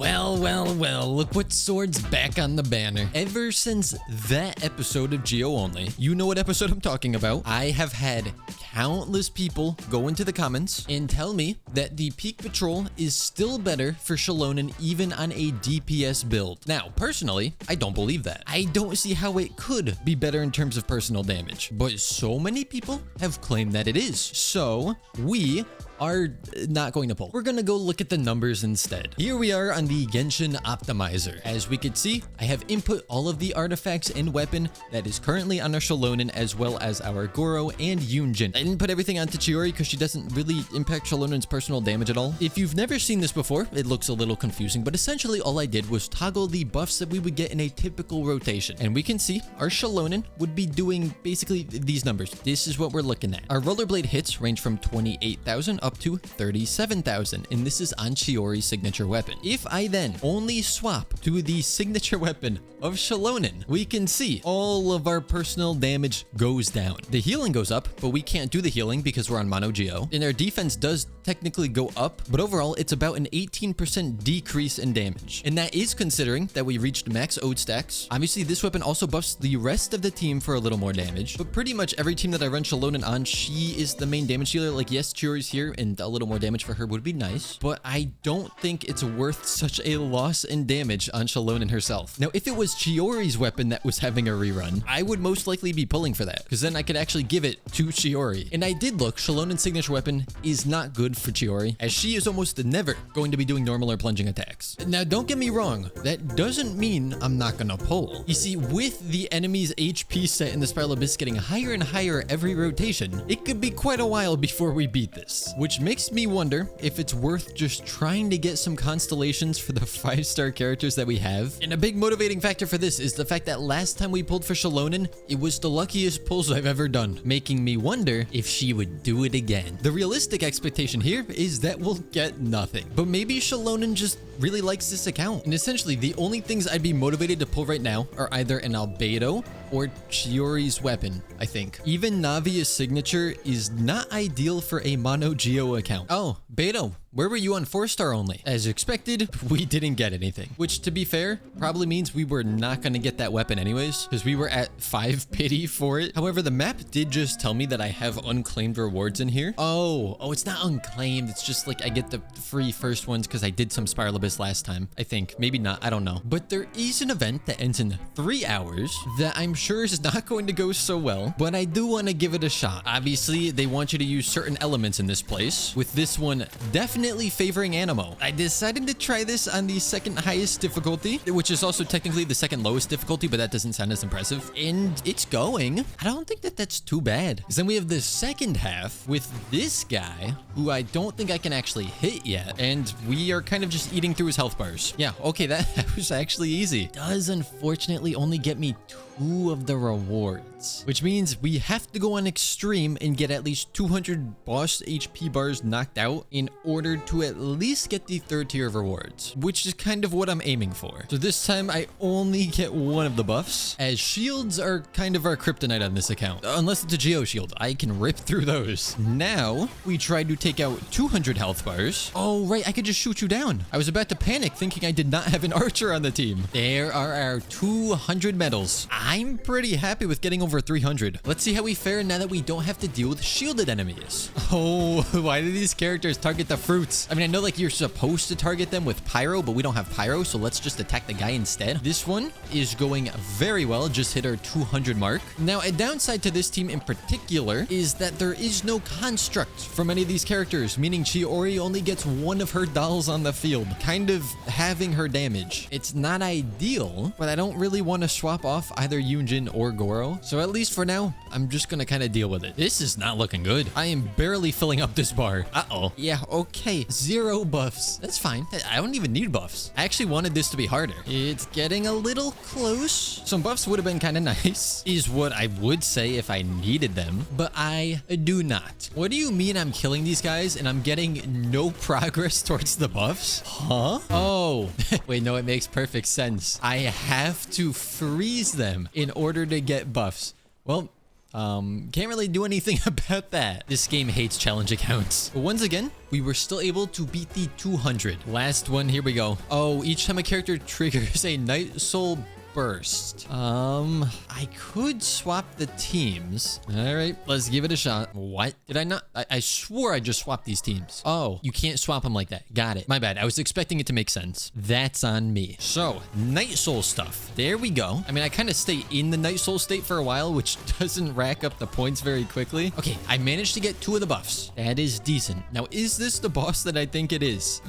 Well, look what sword's back on the banner. Ever since that episode of Geo Only, you know what episode I'm talking about, I have had countless people go into the comments and tell me that the Peak Patrol is still better for Xilonen even on a DPS build. Now, personally, I don't believe that. I don't see how it could be better in terms of personal damage, but so many people have claimed that it is. So we are not going to pull. We're gonna go look at the numbers instead. Here we are on the Genshin Optimizer. As we can see, I have input all of the artifacts and weapon that is currently on our Xilonen, as well as our Goro and Yunjin. I didn't put everything onto Chiori because she doesn't really impact Xilonen's personal damage at all. If you've never seen this before, it looks a little confusing, but essentially all I did was toggle the buffs that we would get in a typical rotation. And we can see our Xilonen would be doing basically these numbers. This is what we're looking at. Our rollerblade hits range from 28,000 up to 37,000, and this is on Chiori's signature weapon. If I then only swap to the signature weapon of Xilonen, we can see all of our personal damage goes down. The healing goes up, but we can't do the healing because we're on Mono Geo, and our defense does technically go up, but overall it's about an 18% decrease in damage. And that is considering that we reached max ode stacks. Obviously, this weapon also buffs the rest of the team for a little more damage, but pretty much every team that I run Xilonen on, she is the main damage dealer. Like, yes, Chiori's here, and a little more damage for her would be nice, but I don't think it's worth such a loss in damage on Xilonen herself. Now, if it was Chiori's weapon that was having a rerun, I would most likely be pulling for that, because then I could actually give it to Chiori. And I did look, Xilonen's signature weapon is not good for Chiori, as she is almost never going to be doing normal or plunging attacks. Now, don't get me wrong, that doesn't mean I'm not gonna pull. You see, with the enemy's HP set in the Spiral Abyss getting higher and higher every rotation, it could be quite a while before we beat this, which makes me wonder if it's worth just trying to get some constellations for the 5-star characters that we have. And a big motivating factor for this is the fact that last time we pulled for Xilonen, it was the luckiest pulls I've ever done, making me wonder if she would do it again. The realistic expectation here is that we'll get nothing, but maybe Xilonen just really likes this account. And essentially, the only things I'd be motivated to pull right now are either an Albedo or Chiori's weapon, I think. Even Navia's signature is not ideal for a Mono Geo account. Oh, Beto, where were you on 4-star only? As expected, we didn't get anything, which, to be fair, probably means we were not going to get that weapon anyways, because we were at 5 pity for it. However, the map did just tell me that I have unclaimed rewards in here. Oh, it's not unclaimed. It's just like I get the free first ones because I did some Spiral Abyss last time. I think. Maybe not. I don't know. But there is an event that ends in 3 hours that I'm sure is not going to go so well, but I do want to give it a shot. Obviously, they want you to use certain elements in this place, with this one definitely favoring Animo. I decided to try this on the second highest difficulty, which is also technically the second lowest difficulty, but that doesn't sound as impressive. And it's going. I don't think that that's too bad. Because then we have the second half with this guy, who I don't think I can actually hit yet. And we are kind of just eating through his health bars. Yeah, okay, that was actually easy. Does unfortunately only get me 2 of the rewards, which means we have to go on extreme and get at least 200 boss HP bars knocked out in order to at least get the 3rd tier of rewards, which is kind of what I'm aiming for. So this time I only get 1 of the buffs, as shields are kind of our kryptonite on this account. Unless it's a Geo shield, I can rip through those. Now we try to take out 200 health bars. Oh, right, I could just shoot you down. I was about to panic thinking I did not have an archer on the team. There are our 200 medals. I'm pretty happy with getting over 300. Let's see how we fare now that we don't have to deal with shielded enemies. Oh, why do these characters target the fruits? I mean, I know like you're supposed to target them with pyro, but we don't have pyro, so let's just attack the guy instead. This one is going very well, just hit our 200 mark. Now, a downside to this team in particular is that there is no construct from any of these characters, meaning Chiori only gets 1 of her dolls on the field, kind of having her damage. It's not ideal, but I don't really want to swap off either Yunjin or Goro, so at least for now, I'm just gonna kind of deal with it. This is not looking good. I am barely filling up this bar. Uh-oh. Yeah, okay. 0 buffs. That's fine. I don't even need buffs. I actually wanted this to be harder. It's getting a little close. Some buffs would have been kind of nice, is what I would say if I needed them, but I do not. What do you mean I'm killing these guys and I'm getting no progress towards the buffs? Huh? Oh. Wait, no, it makes perfect sense. I have to freeze them in order to get buffs. Well, Can't really do anything about that. This game hates challenge accounts. But once again, we were still able to beat the 200. Last one, here we go. Oh, each time a character triggers a Night Soul burst. I could swap the teams. All right, let's give it a shot. What? Did I not? I swore I just swapped these teams. Oh, you can't swap them like that. Got it. My bad. I was expecting it to make sense. That's on me. So, Night Soul stuff. There we go. I mean, I kind of stay in the Night Soul state for a while, which doesn't rack up the points very quickly. Okay, I managed to get 2 of the buffs. That is decent. Now, is this the boss that I think it is?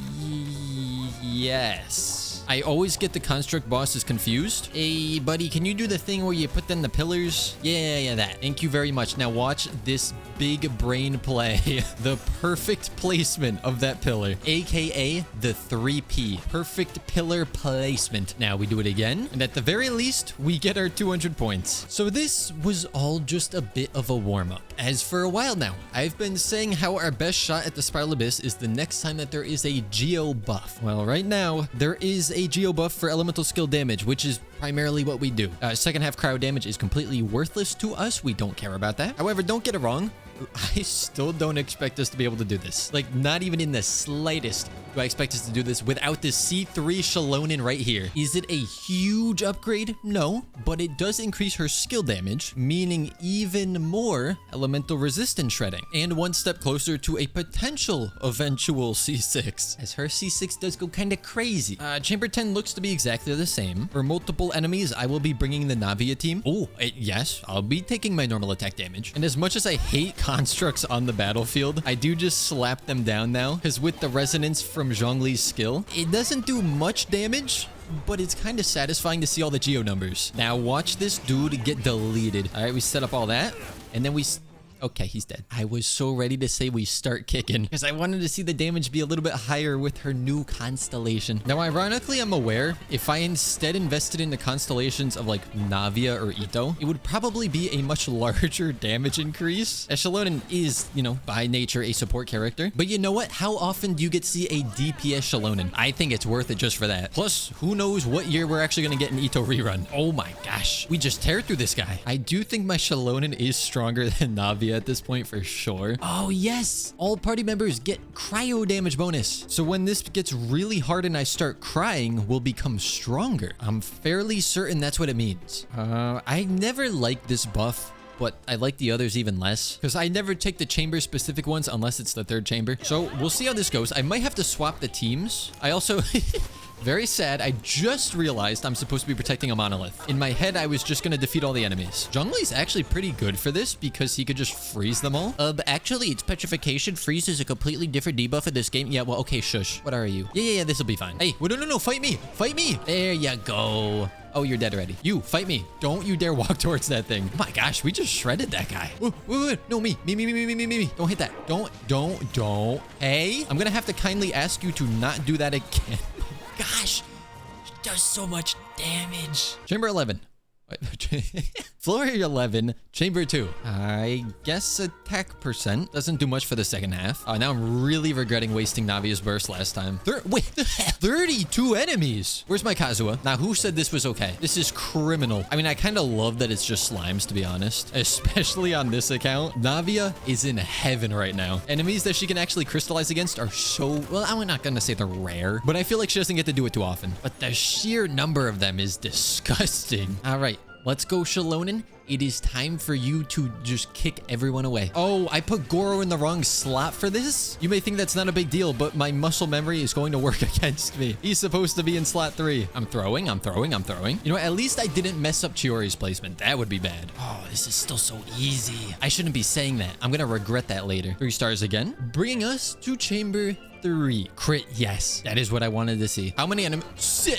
Yes. I always get the construct bosses confused. Hey, buddy, can you do the thing where you put them the pillars? Yeah, that. Thank you very much. Now watch this big brain play. The perfect placement of that pillar, aka the 3P. Perfect pillar placement. Now we do it again, and at the very least, we get our 200 points. So this was all just a bit of a warm-up. As for a while now, I've been saying how our best shot at the Spiral Abyss is the next time that there is a Geo buff. Well, right now, there is a Geo buff for elemental skill damage, which is primarily what we do. Second half cryo damage is completely worthless to us. We don't care about that. However, don't get it wrong. I still don't expect us to be able to do this. Like, not even in the slightest do I expect us to do this without this C3 Xilonen right here. Is it a huge upgrade? No, but it does increase her skill damage, meaning even more elemental resistance shredding, and one step closer to a potential eventual C6, as her C6 does go kind of crazy. Chamber 10 looks to be exactly the same. For multiple enemies, I will be bringing the Navia team. Oh, yes, I'll be taking my normal attack damage. And as much as I hate constructs on the battlefield, I do just slap them down now, because with the resonance from Zhongli's skill, it doesn't do much damage, but it's kind of satisfying to see all the Geo numbers. Now watch this dude get deleted. All right, we set up all that, and then we... Okay, he's dead. I was so ready to say we start kicking because I wanted to see the damage be a little bit higher with her new constellation. Now, ironically, I'm aware if I instead invested in the constellations of like Navia or Ito, it would probably be a much larger damage increase. As Xilonen is, you know, by nature a support character. But you know what? How often do you get to see a DPS Xilonen? I think it's worth it just for that. Plus, who knows what year we're actually going to get an Ito rerun. Oh my gosh. We just tear through this guy. I do think my Xilonen is stronger than Navia at this point for sure. Oh yes, all party members get cryo damage bonus. So when this gets really hard and I start crying, we'll become stronger. I'm fairly certain that's what it means. I never liked this buff, but I like the others even less because I never take the chamber specific ones unless it's the 3rd chamber. So we'll see how this goes. I might have to swap the teams. I also very sad, I just realized I'm supposed to be protecting a monolith. In my head, I was just gonna defeat all the enemies. Zhongli's actually pretty good for this because he could just freeze them all. But actually, it's petrification. Freeze is a completely different debuff in this game. Yeah, well, okay, shush. What are you? Yeah, this'll be fine. Hey, well, no, fight me. Fight me. There you go. Oh, you're dead already. You, fight me. Don't you dare walk towards that thing. Oh my gosh, we just shredded that guy. Wait. No, me. Don't hit that. Don't. Hey, I'm gonna have to kindly ask you to not do that again. Gosh, it does so much damage. Chamber 11. Floor 11, chamber 2. I guess attack percent doesn't do much for the second half. Now I'm really regretting wasting Navia's burst last time. Wait, 32 enemies. Where's my Kazuha? Now, who said this was okay? This is criminal. I mean, I kind of love that it's just slimes, to be honest, especially on this account. Navia is in heaven right now. Enemies that she can actually crystallize against are so, well, I'm not going to say they're rare, but I feel like she doesn't get to do it too often. But the sheer number of them is disgusting. All right. Let's go, Xilonen. It is time for you to just kick everyone away. Oh, I put Goro in the wrong slot for this? You may think that's not a big deal, but my muscle memory is going to work against me. He's supposed to be in slot 3. I'm throwing. You know, at least I didn't mess up Chiori's placement. That would be bad. Oh, this is still so easy. I shouldn't be saying that. I'm going to regret that later. 3 stars again, bringing us to chamber 3. Crit, yes. That is what I wanted to see. How many enemies?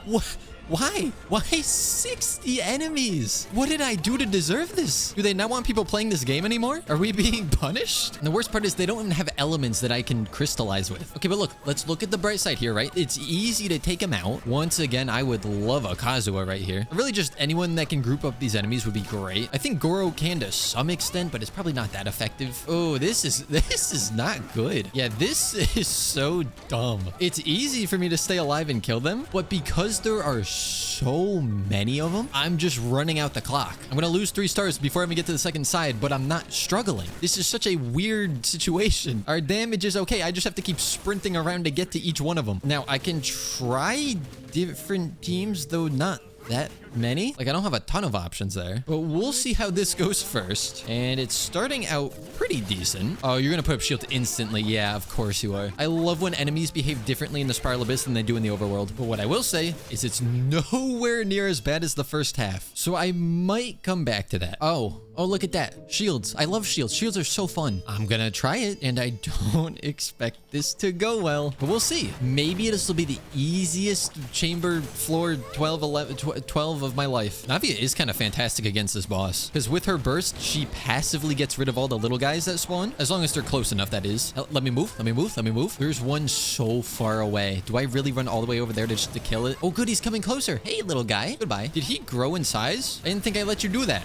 What? Why? Why 60 enemies? What did I do to deserve this? Do they not want people playing this game anymore? Are we being punished? And the worst part is they don't even have elements that I can crystallize with. Okay, but look, let's look at the bright side here, right? It's easy to take them out. Once again, I would love a Kazuha right here. Really just anyone that can group up these enemies would be great. I think Goro can to some extent, but it's probably not that effective. Oh, this is not good. Yeah, this is so dumb. It's easy for me to stay alive and kill them, but because there are so many of them. I'm just running out the clock. I'm gonna lose 3 stars before I even get to the second side, but I'm not struggling. This is such a weird situation. Our damage is okay. I just have to keep sprinting around to get to each one of them. Now, I can try different teams, though not that many. Like, I don't have a ton of options there, but we'll see how this goes first. And it's starting out pretty decent. Oh, you're gonna put up shield instantly. Yeah, of course you are. I love when enemies behave differently in the Spiral Abyss than they do in the overworld. But what I will say is it's nowhere near as bad as the first half. So I might come back to that. Oh, look at that. Shields. I love shields. Shields are so fun. I'm gonna try it, and I don't expect this to go well, but we'll see. Maybe this will be the easiest chamber floor 12 of my life. Navia is kind of fantastic against this boss, because with her burst, she passively gets rid of all the little guys that spawn, as long as they're close enough, that is. Let me move. Let me move. Let me move. There's one so far away. Do I really run all the way over there just to kill it? Oh, good. He's coming closer. Hey, little guy. Goodbye. Did he grow in size? I didn't think I let you do that.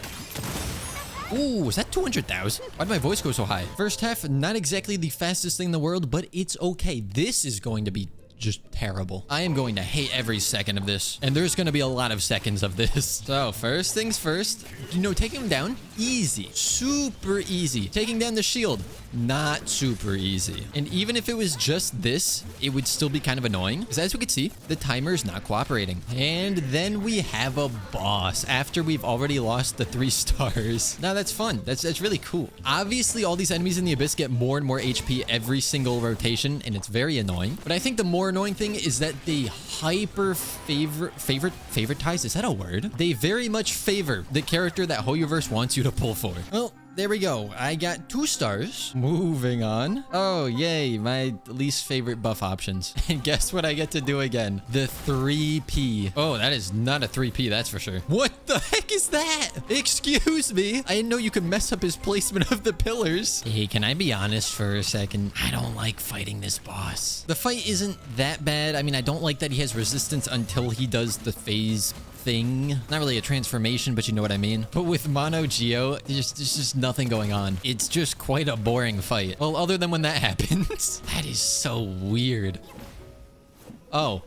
Ooh, is that 200,000? Why did my voice go so high? First half, not exactly the fastest thing in the world, but it's okay. This is going to be just terrible. I am going to hate every second of this, and there's going to be a lot of seconds of this. So first things first, taking him down, easy, super easy. Taking down the shield, not super easy. And even if it was just this, it would still be kind of annoying, because as we can see, the timer is not cooperating. And then we have a boss after we've already lost the 3 stars. Now that's fun. That's really cool. Obviously, all these enemies in the abyss get more and more HP every single rotation, and it's very annoying. But I think the more annoying thing is that they hyper favoritize. Is that a word? They very much favor the character that Hoyoverse wants you to pull for. Well, there we go. I got 2 stars. Moving on. Oh, yay. My least favorite buff options. And guess what I get to do again? The 3P. Oh, that is not a 3P, that's for sure. What the heck is that? Excuse me. I didn't know you could mess up his placement of the pillars. Hey, can I be honest for a second? I don't like fighting this boss. The fight isn't that bad. I mean, I don't like that he has resistance until he does the phase thing. Not really a transformation, but you know what I mean. But with Mono Geo, there's just nothing going on. It's just quite a boring fight. Well, other than when that happens. That is so weird. Oh.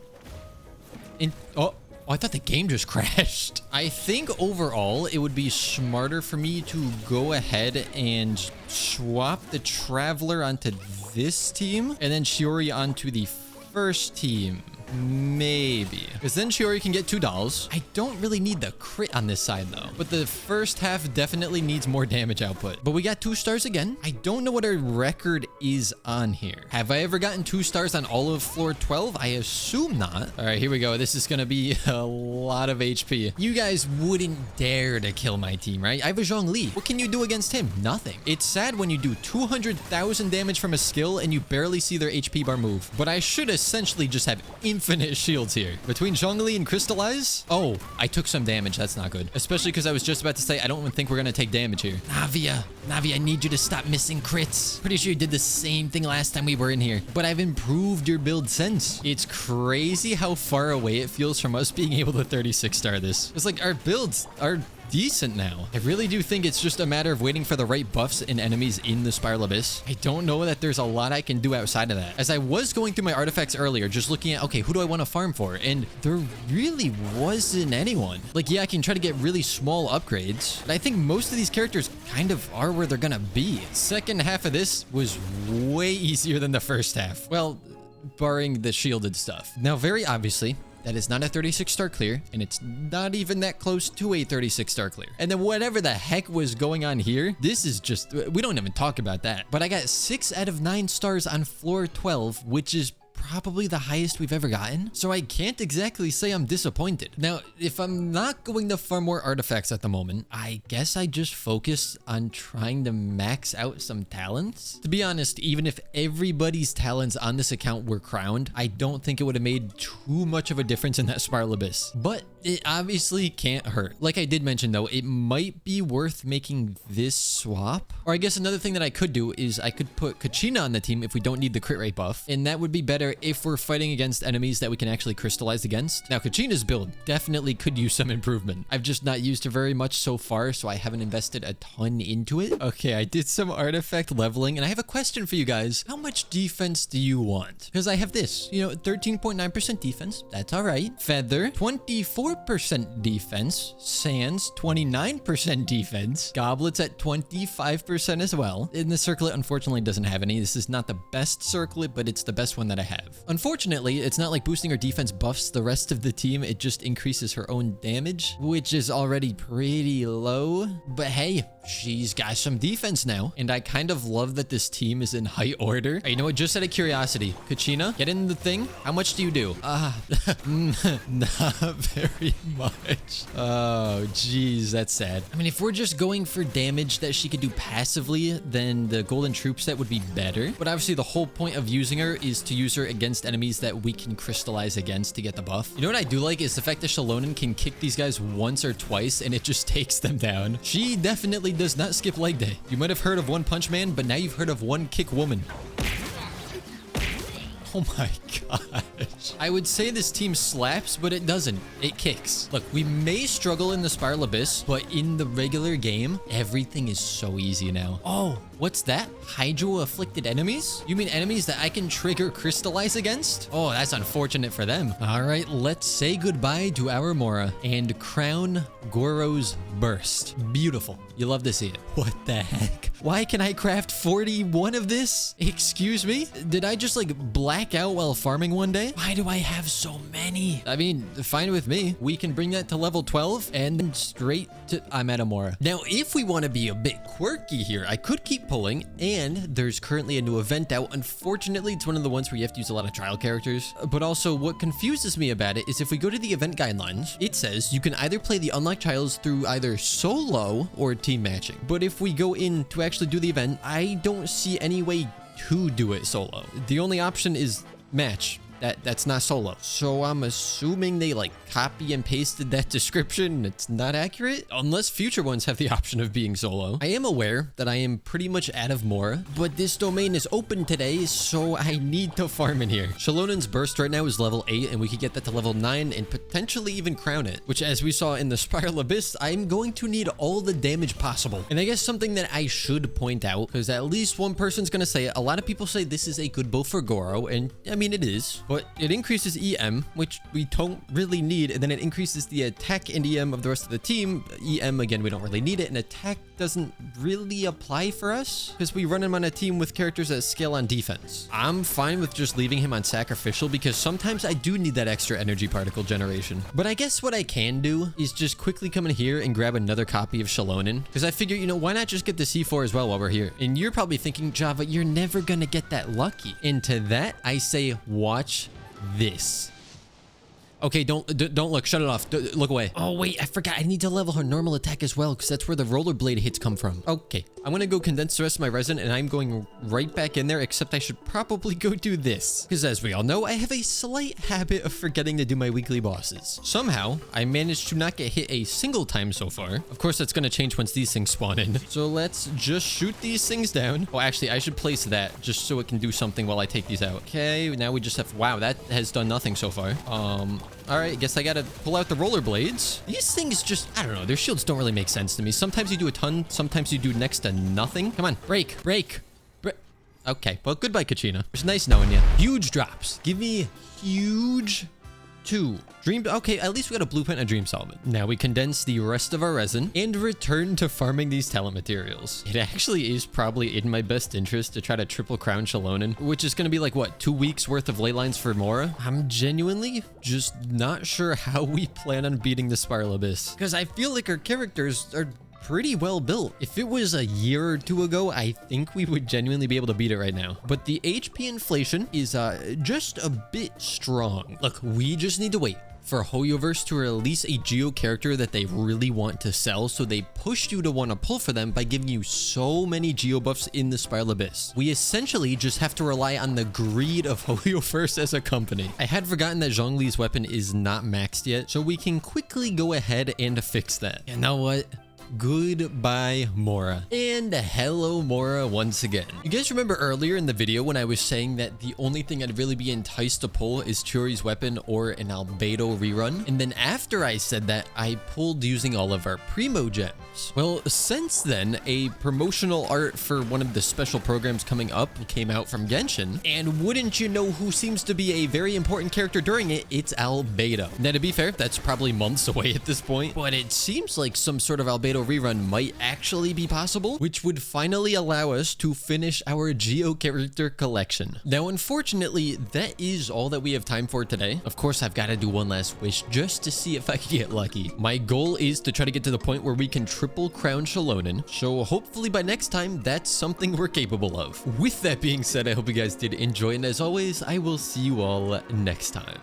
Oh, I thought the game just crashed. I think overall, it would be smarter for me to go ahead and swap the Traveler onto this team, and then Shiori onto the first team. Maybe. Because then Shiori can get 2 dolls. I don't really need the crit on this side, though. But the first half definitely needs more damage output. But we got 2 stars again. I don't know what our record is on here. Have I ever gotten 2 stars on all of floor 12? I assume not. All right, here we go. This is going to be a lot of HP. You guys wouldn't dare to kill my team, right? I have a Zhongli. What can you do against him? Nothing. It's sad when you do 200,000 damage from a skill and you barely see their HP bar move. But I should essentially just have infinite shields here. Between Zhongli and Crystallize? Oh, I took some damage. That's not good. Especially because I was just about to say, I don't even think we're going to take damage here. Navia, I need you to stop missing crits. Pretty sure you did the same thing last time we were in here. But I've improved your build since. It's crazy how far away it feels from us being able to 36 star this. It's like our builds are decent now. I really do think it's just a matter of waiting for the right buffs and enemies in the Spiral Abyss. I don't know that there's a lot I can do outside of that. As I was going through my artifacts earlier, just looking at, okay, who do I want to farm for? And there really wasn't anyone. Like, yeah, I can try to get really small upgrades, but I think most of these characters kind of are where they're gonna be. Second half of this was way easier than the first half. Well, barring the shielded stuff. Now, very obviously, that is not a 36 star clear, and it's not even that close to a 36 star clear. And then whatever the heck was going on here, this is just, we don't even talk about that. But I got 6 out of 9 stars on floor 12, which is probably the highest we've ever gotten. So I can't exactly say I'm disappointed. Now, if I'm not going to farm more artifacts at the moment, I guess I just focus on trying to max out some talents. To be honest, even if everybody's talents on this account were crowned, I don't think it would have made too much of a difference in that Spiral Abyss. But it obviously can't hurt. Like I did mention though, it might be worth making this swap. Or I guess another thing that I could do is I could put Kachina on the team if we don't need the crit rate buff. And that would be better if we're fighting against enemies that we can actually crystallize against. Now Kachina's build definitely could use some improvement. I've just not used her very much so far, so I haven't invested a ton into it. Okay, I did some artifact leveling, and I have a question for you guys. How much defense do you want? Because I have this, 13.9% defense. That's all right. Feather, 24% defense. Sands, 29% defense. Goblets at 25% as well. And the circlet, unfortunately, doesn't have any. This is not the best circlet, but it's the best one that I have. Unfortunately, it's not like boosting her defense buffs the rest of the team. It just increases her own damage, which is already pretty low. But hey, she's got some defense now. And I kind of love that this team is in high order. Hey, you know what? Just out of curiosity, Kachina, get in the thing. How much do you do? Not very much. Oh, geez, that's sad. I mean, if we're just going for damage that she could do passively, then the golden troop set would be better. But obviously, the whole point of using her is to use her against enemies that we can crystallize against to get the buff. You know what I do like is the fact that Xilonen can kick these guys once or twice and it just takes them down. She definitely does not skip leg day. You might have heard of One Punch Man, but now you've heard of One Kick Woman. Oh my gosh. I would say this team slaps, but it doesn't. It kicks. Look, we may struggle in the Spiral Abyss, but in the regular game, everything is so easy now. Oh, what's that? Hydro-afflicted enemies? You mean enemies that I can trigger crystallize against? Oh, that's unfortunate for them. All right, let's say goodbye to our Mora and crown Goro's Burst. Beautiful. You love to see it. What the heck? Why can I craft 41 of this? Excuse me? Did I just like black out while farming one day? Why do I have so many? I mean, fine with me. We can bring that to level 12 and then straight to... I'm at Amora. Now, if we want to be a bit quirky here, I could keep pulling, and there's currently a new event out. Unfortunately, it's one of the ones where you have to use a lot of trial characters. But also, what confuses me about it is if we go to the event guidelines, it says you can either play the unlocked trials through either solo or team matching. But if we go in to actually do the event, I don't see any way to do it solo. The only option is match. That's not solo. So I'm assuming they like copy and pasted that description. It's not accurate unless future ones have the option of being solo. I am aware that I am pretty much out of Mora, but this domain is open today, so I need to farm in here. Xilonen's burst right now is level 8, and we could get that to level 9 and potentially even crown it, which as we saw in the Spiral Abyss, I'm going to need all the damage possible. And I guess something that I should point out, because at least one person's going to say it, a lot of people say this is a good bow for Goro, and I mean it is, but it increases EM, which we don't really need, and then it increases the attack and EM of the rest of the team. EM, again, we don't really need it, and attack doesn't really apply for us because we run him on a team with characters that scale on defense. I'm fine with just leaving him on sacrificial because sometimes I do need that extra energy particle generation. But I guess what I can do is just quickly come in here and grab another copy of Xilonen, because I figure, why not just get the C4 as well while we're here? And you're probably thinking, Java, you're never gonna get that lucky. And to that, I say, watch this. Okay, don't look. Shut it off. Look away. Oh, wait. I forgot. I need to level her normal attack as well because that's where the rollerblade hits come from. Okay. I'm going to go condense the rest of my resin and I'm going right back in there, except I should probably go do this. Because as we all know, I have a slight habit of forgetting to do my weekly bosses. Somehow, I managed to not get hit a single time so far. Of course, that's going to change once these things spawn in. So let's just shoot these things down. Oh, actually, I should place that just so it can do something while I take these out. Okay, now we just have... Wow, that has done nothing so far. All right, I guess I gotta pull out the rollerblades. These things just, I don't know, their shields don't really make sense to me. Sometimes you do a ton, sometimes you do next to nothing. Come on, break. Okay, well, goodbye, Kachina. It's nice knowing you. Huge drops. Give me huge 2. Dream, okay, at least we got a blueprint and a dream solvent. Now we condense the rest of our resin and return to farming these talent materials. It actually is probably in my best interest to try to triple crown Xilonen, which is going to be like, what, 2 weeks worth of ley lines for Mora? I'm genuinely just not sure how we plan on beating the Spiral Abyss, because I feel like our characters are pretty well built. If it was a year or 2 ago, I think we would genuinely be able to beat it right now. But the HP inflation is just a bit strong. Look, we just need to wait for Hoyoverse to release a Geo character that they really want to sell, so they pushed you to want to pull for them by giving you so many Geo buffs in the Spiral Abyss. We essentially just have to rely on the greed of Hoyoverse as a company. I had forgotten that Zhongli's weapon is not maxed yet, so we can quickly go ahead and fix that. You know what? Goodbye, Mora. And hello, Mora, once again. You guys remember earlier in the video when I was saying that the only thing I'd really be enticed to pull is Churi's weapon or an Albedo rerun? And then after I said that, I pulled using all of our Primo gems. Well, since then, a promotional art for one of the special programs coming up came out from Genshin. And wouldn't you know who seems to be a very important character during it? It's Albedo. Now, to be fair, that's probably months away at this point, but it seems like some sort of Albedo rerun might actually be possible, which would finally allow us to finish our Geo character collection. Now, unfortunately, that is all that we have time for today. Of course, I've got to do one last wish just to see if I can get lucky. My goal is to try to get to the point where we can triple crown Xilonen, so hopefully by next time, that's something we're capable of. With that being said, I hope you guys did enjoy, and as always, I will see you all next time.